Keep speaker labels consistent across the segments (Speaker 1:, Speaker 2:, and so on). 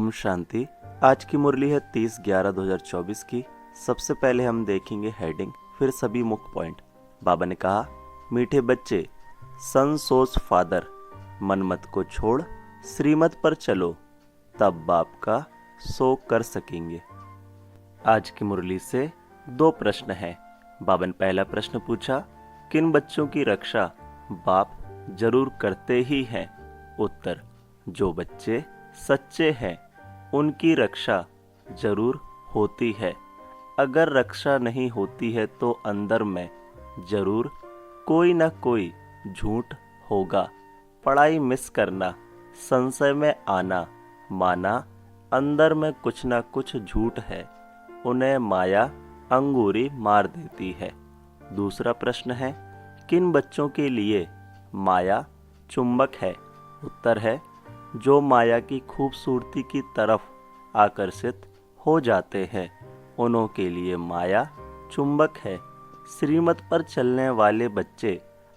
Speaker 1: ओम शांति। आज की मुरली है 30/11/2024 की। सबसे पहले हम देखेंगे हेडिंग, फिर सभी मुख्य पॉइंट। बाबा ने कहा, मीठे बच्चे, सन सोच फादर, मनमत को छोड़ श्रीमत पर चलो, तब बाप का सो कर सकेंगे। आज की मुरली से 2 प्रश्न हैं। बाबा ने पहला प्रश्न पूछा, किन बच्चों की रक्षा बाप जरूर करते ही हैं? उत्तर, जो बच्चे सच्चे हैं उनकी रक्षा जरूर होती है। अगर रक्षा नहीं होती है तो अंदर में जरूर कोई ना कोई झूठ होगा। पढ़ाई मिस करना, संशय में आना, माना अंदर में कुछ ना कुछ झूठ है, उन्हें माया अंगूरी मार देती है। दूसरा प्रश्न है, किन बच्चों के लिए माया चुंबक है? उत्तर है, जो माया की खूबसूरती की तरफ आकर्षित हो जाते हैं उन्हों के लिए माया चुंबक है। श्रीमत पर चलने वाले बच्चे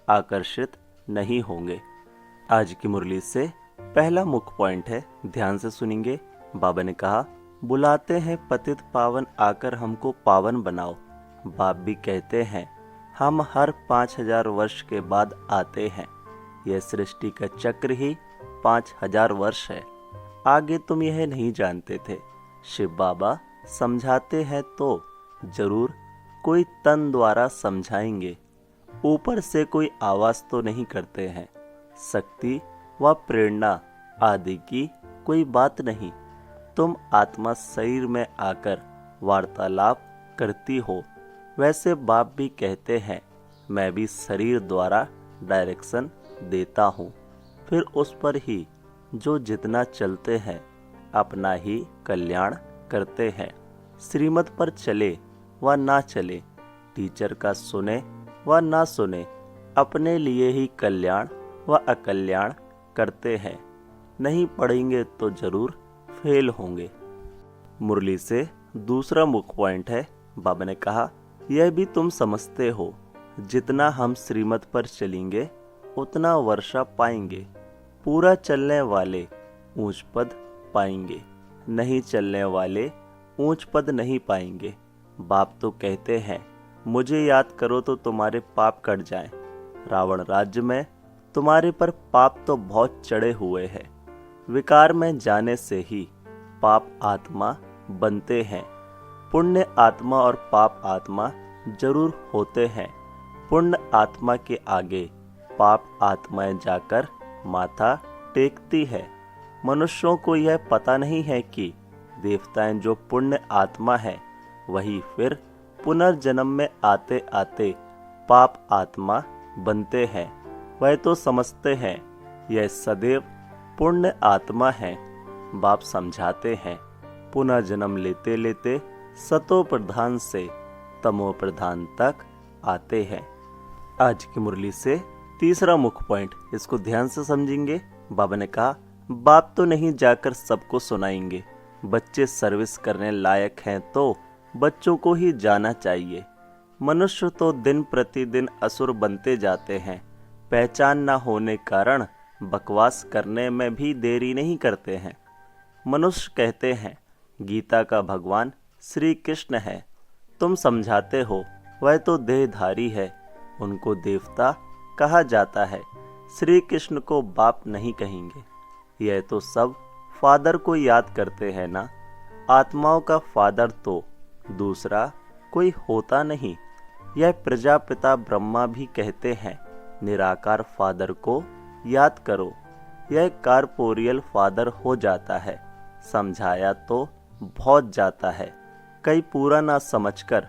Speaker 1: आकर्षित नहीं होंगे। आज की मुरली से पहला मुख्य पॉइंट है, ध्यान से सुनेंगे। बाबा ने कहा, बुलाते हैं पतित पावन आकर हमको पावन बनाओ। बाप भी कहते हैं, हम हर 5000 वर्ष के बाद आते हैं। यह सृष्टि का चक्र ही 5000 वर्ष है। आगे तुम यह नहीं जानते थे। शिव बाबा समझाते हैं तो जरूर कोई तन द्वारा समझाएंगे। ऊपर से कोई आवाज तो नहीं करते हैं। शक्ति व प्रेरणा आदि की कोई बात नहीं। तुम आत्मा शरीर में आकर वार्तालाप करती हो। वैसे बाप भी कहते हैं, मैं भी शरीर द्वारा डायरेक्शन देता हूँ। फिर उस पर ही जो जितना चलते हैं अपना ही कल्याण करते हैं। श्रीमत पर चले व ना चले, टीचर का सुने व ना सुने, अपने लिए ही कल्याण व अकल्याण करते हैं। नहीं पढ़ेंगे तो जरूर फेल होंगे। मुरली से दूसरा मुख्य पॉइंट है। बाबा ने कहा, यह भी तुम समझते हो, जितना हम श्रीमत पर चलेंगे उतना वर्षा पाएंगे। पूरा चलने वाले ऊंच पद पाएंगे, नहीं चलने वाले ऊंच पद नहीं पाएंगे। बाप तो कहते हैं, मुझे याद करो तो तुम्हारे पाप कट जाएं। रावण राज्य में तुम्हारे पर पाप तो बहुत चढ़े हुए हैं। विकार में जाने से ही पाप आत्मा बनते हैं। पुण्य आत्मा और पाप आत्मा जरूर होते हैं। पुण्य आत्मा के आगे पाप आत्माएं जाकर माथा टेकती है। मनुष्यों को यह पता नहीं है कि देवताएं जो पुण्य आत्मा है वही फिर पुनर्जन्म में आते आते पाप आत्मा बनते हैं। वह तो समझते हैं यह सदैव पुण्य आत्मा है। बाप समझाते हैं, पुनर्जन्म लेते लेते सतो प्रधान से तमो प्रधान तक आते हैं। आज की मुरली से तीसरा मुख्य पॉइंट, इसको ध्यान से समझेंगे। बाबा ने कहा, बाप तो नहीं जाकर सबको सुनाएंगे। बच्चे सर्विस करने लायक हैं तो बच्चों को ही जाना चाहिए। मनुष्य तो दिन प्रतिदिन असुर बनते जाते हैं। पहचान न होने कारण बकवास करने में भी देरी नहीं करते हैं। मनुष्य कहते हैं, गीता का भगवान श्री कृष्ण है। तुम समझाते हो वह तो देहधारी है, उनको देवता कहा जाता है। श्री कृष्ण को बाप नहीं कहेंगे। यह तो सब फादर को याद करते हैं ना। आत्माओं का फादर तो दूसरा कोई होता नहीं। यह प्रजापिता ब्रह्मा भी कहते हैं, निराकार फादर को याद करो। यह कारपोरियल फादर हो जाता है। समझाया तो बहुत जाता है। कई पूरा ना समझकर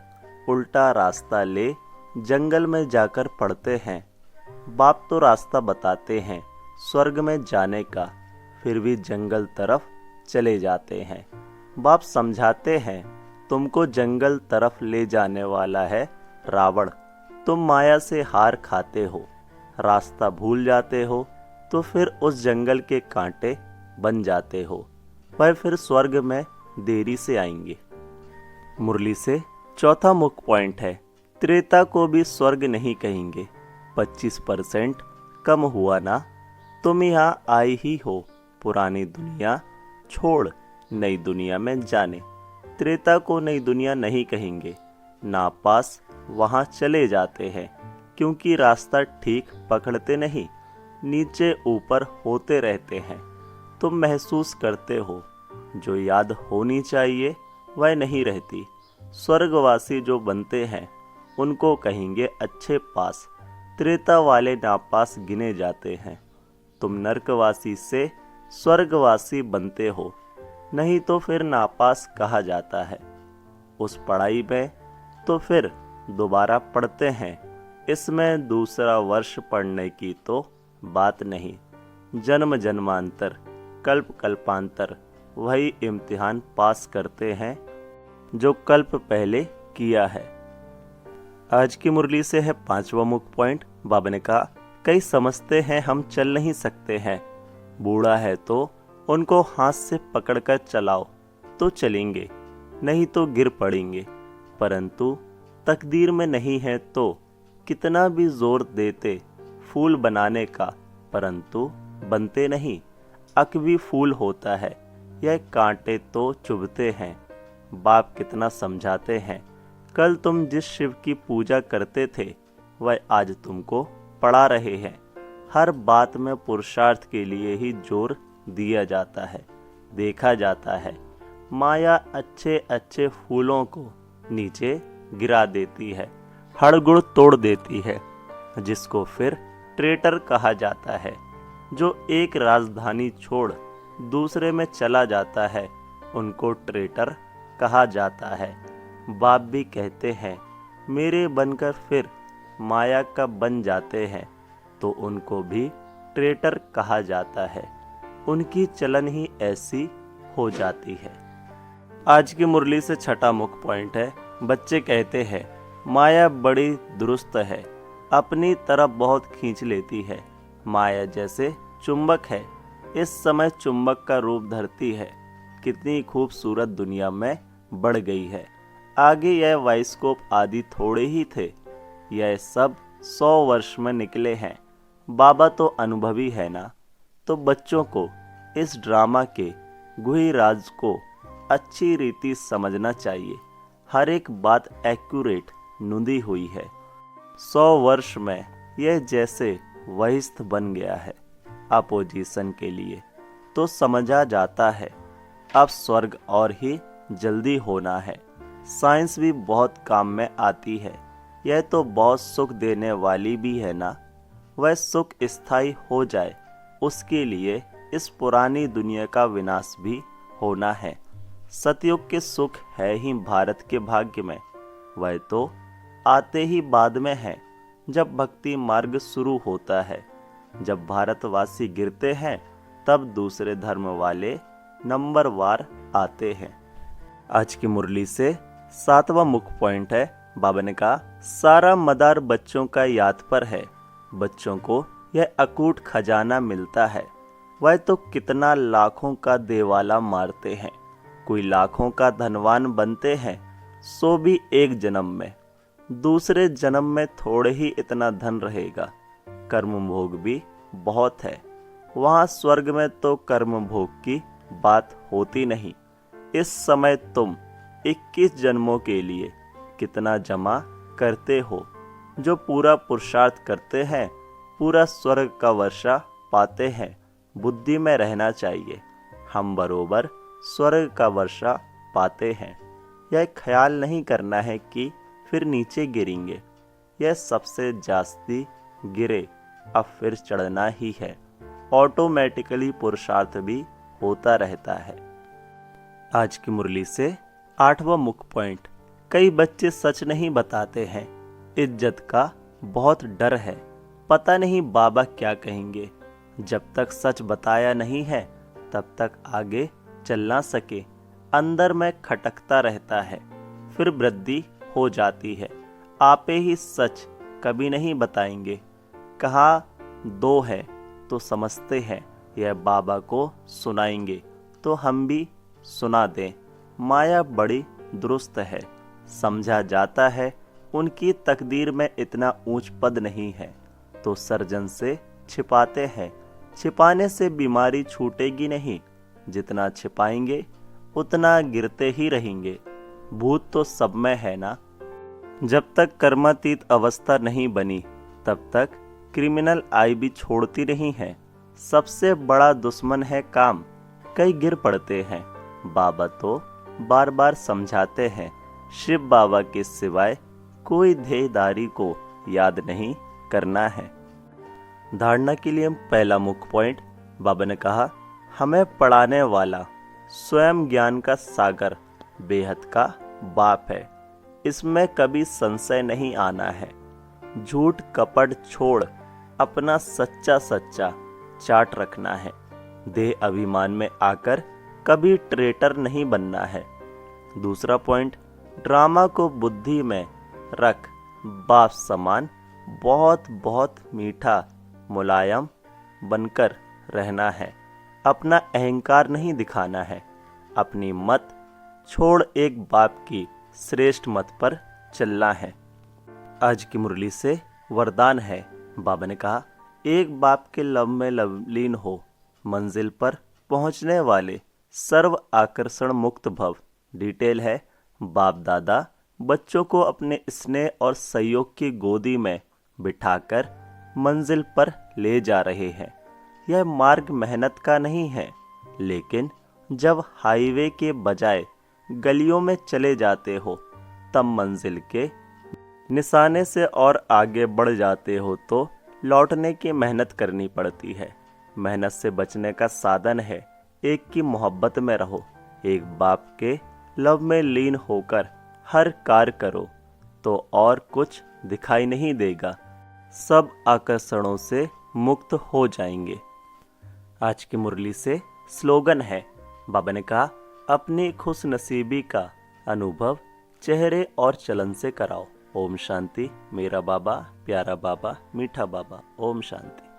Speaker 1: उल्टा रास्ता ले जंगल में जाकर पड़ते हैं। बाप तो रास्ता बताते हैं स्वर्ग में जाने का, फिर भी जंगल तरफ चले जाते हैं। बाप समझाते हैं, तुमको जंगल तरफ ले जाने वाला है रावण। तुम माया से हार खाते हो, रास्ता भूल जाते हो तो फिर उस जंगल के कांटे बन जाते हो। वह फिर स्वर्ग में देरी से आएंगे। मुरली से चौथा मुख्य पॉइंट है, त्रेता को भी स्वर्ग नहीं कहेंगे। 25% कम हुआ ना। तुम यहाँ आई ही हो, पुरानी दुनिया छोड़ नई दुनिया में जाने। त्रेता को नई दुनिया नहीं कहेंगे, नापास वहां चले जाते हैं, क्योंकि रास्ता ठीक पकड़ते नहीं, नीचे ऊपर होते रहते हैं। तुम महसूस करते हो, जो याद होनी चाहिए वह नहीं रहती। स्वर्गवासी जो बनते हैं उनको कहेंगे अच्छे पास, त्रेता वाले नापास गिने जाते हैं। तुम नरकवासी से स्वर्गवासी बनते हो, नहीं तो फिर नापास कहा जाता है। उस पढ़ाई में तो फिर दोबारा पढ़ते हैं, इसमें दूसरा वर्ष पढ़ने की तो बात नहीं। जन्म जन्मांतर कल्प कल्पांतर वही इम्तिहान पास करते हैं जो कल्प पहले किया है। आज की मुरली से है 5वां मुख्य पॉइंट। बाबा ने कहा, कई समझते हैं हम चल नहीं सकते हैं, बूढ़ा है तो उनको हाथ से पकड़कर चलाओ तो चलेंगे, नहीं तो गिर पड़ेंगे। परंतु तकदीर में नहीं है तो कितना भी जोर देते फूल बनाने का, परंतु बनते नहीं। अकवी फूल होता है, यह कांटे तो चुभते हैं। बाप कितना समझाते हैं, कल तुम जिस शिव की पूजा करते थे वह आज तुमको पढ़ा रहे हैं। हर बात में पुरुषार्थ के लिए ही जोर दिया जाता है, देखा जाता है। माया अच्छे अच्छे फूलों को नीचे गिरा देती है, हड़गुड़ तोड़ देती है, जिसको फिर ट्रेटर कहा जाता है। जो एक राजधानी छोड़ दूसरे में चला जाता है उनको ट्रेटर कहा जाता है। बाप भी कहते हैं, मेरे बनकर फिर माया का बन जाते हैं, तो उनको भी ट्रेटर कहा जाता है। उनकी चलन ही ऐसी हो जाती है। आज की मुरली से छठा मुख्य पॉइंट है। बच्चे कहते हैं, माया बड़ी दुरुस्त है, अपनी तरफ बहुत खींच लेती है। माया जैसे चुंबक है, इस समय चुंबक का रूप धरती है। कितनी खूबसूरत दुनिया में बढ़ गई है। आगे यह बाइस्कोप आदि थोड़े ही थे, यह सब 100 वर्ष में निकले हैं। बाबा तो अनुभवी है ना, तो बच्चों को इस ड्रामा के गुही राज को अच्छी रीति समझना चाहिए। हर एक बात एक्यूरेट नुदी हुई है। 100 वर्ष में यह जैसे वहिस्थ बन गया है अपोजिशन के लिए, तो समझा जाता है अब स्वर्ग और ही जल्दी होना है। साइंस भी बहुत काम में आती है, यह तो बहुत सुख देने वाली भी है ना। वह सुख स्थायी हो जाए, उसके लिए इस पुरानी दुनिया का विनाश भी होना है। सतयुग के सुख है ही भारत के भाग्य में, वह तो आते ही बाद में है, जब भक्ति मार्ग शुरू होता है। जब भारतवासी गिरते हैं तब दूसरे धर्म वाले नंबरवार आते हैं। आज की मुरली से 7वां मुख्य पॉइंट है। बाबा ने कहा, सारा मदार बच्चों का याद पर है। बच्चों को यह अकूट खजाना मिलता है। वह तो कितना लाखों का देवाला मारते हैं, कोई लाखों का धनवान बनते हैं, सो भी एक जन्म में। दूसरे जन्म में थोड़े ही इतना धन रहेगा। कर्म भोग भी बहुत है, वहाँ स्वर्ग में तो कर्म भोग की बात होती नहीं। इस समय तुम 21 जन्मों के लिए कितना जमा करते हो। जो पूरा पुरुषार्थ करते हैं पूरा स्वर्ग का वर्षा पाते हैं। बुद्धि में रहना चाहिए, हम बरोबर स्वर्ग का वर्षा पाते हैं। यह ख्याल नहीं करना है कि फिर नीचे गिरेंगे। यह सबसे जास्ती गिरे अब फिर चढ़ना ही है। ऑटोमेटिकली पुरुषार्थ भी होता रहता है। आज की मुरली से 8वां मुख्य पॉइंट। कई बच्चे सच नहीं बताते हैं, इज्जत का बहुत डर है। पता नहीं बाबा क्या कहेंगे। जब तक सच बताया नहीं है तब तक आगे चल ना सके। अंदर में खटकता रहता है, फिर वृद्धि हो जाती है। आपे ही सच कभी नहीं बताएंगे। कहा 2 है तो समझते हैं, यह बाबा को सुनाएंगे तो हम भी सुना दें। माया बड़ी दुरुस्त है, समझा जाता है उनकी तकदीर में इतना ऊंच पद नहीं है, तो सर्जन से छिपाते हैं। छिपाने से बीमारी छूटेगी नहीं, जितना छिपाएंगे उतना गिरते ही रहेंगे। भूत तो सब में है ना। जब तक कर्मातीत अवस्था नहीं बनी तब तक क्रिमिनल आई भी छोड़ती नहीं है। सबसे बड़ा दुश्मन है काम। कई गिर पड़ते हैं। बाबा तो बार बार समझाते हैं, शिव बाबा के सिवाय कोई ध्येयधारी को याद नहीं करना है। धारणा के लिए पहला मुख्य पॉइंट, बाबा ने कहा, हमें पढ़ाने वाला स्वयं ज्ञान का सागर बेहद का बाप है। इसमें कभी संशय नहीं आना है। झूठ कपट छोड़ अपना सच्चा सच्चा चाट रखना है। देह अभिमान में आकर कभी ट्रेटर नहीं बनना है। दूसरा पॉइंट, ड्रामा को बुद्धि में रख बाप समान बहुत बहुत मीठा मुलायम बनकर रहना है। अपना अहंकार नहीं दिखाना है। अपनी मत छोड़ एक बाप की श्रेष्ठ मत पर चलना है। आज की मुरली से वरदान है। बाबा ने कहा, एक बाप के लब में लवलीन हो, मंजिल पर पहुंचने वाले सर्व आकर्षण मुक्त भव। डिटेल है, बाप दादा बच्चों को अपने स्नेह और सहयोग की गोदी में बिठाकर मंजिल पर ले जा रहे हैं। यह मार्ग मेहनत का नहीं है, लेकिन जब हाईवे के बजाय गलियों में चले जाते हो तब मंजिल के निशाने से और आगे बढ़ जाते हो तो लौटने की मेहनत करनी पड़ती है। मेहनत से बचने का साधन है एक की मोहब्बत में रहो। एक बाप के लव में लीन होकर हर कार्य करो तो और कुछ दिखाई नहीं देगा। सब आकर्षणों से मुक्त हो जाएंगे। आज की मुरली से स्लोगन है। बाबा ने कहा, अपनी खुश नसीबी का अनुभव चेहरे और चलन से कराओ। ओम शांति। मेरा बाबा, प्यारा बाबा, मीठा बाबा। ओम शांति।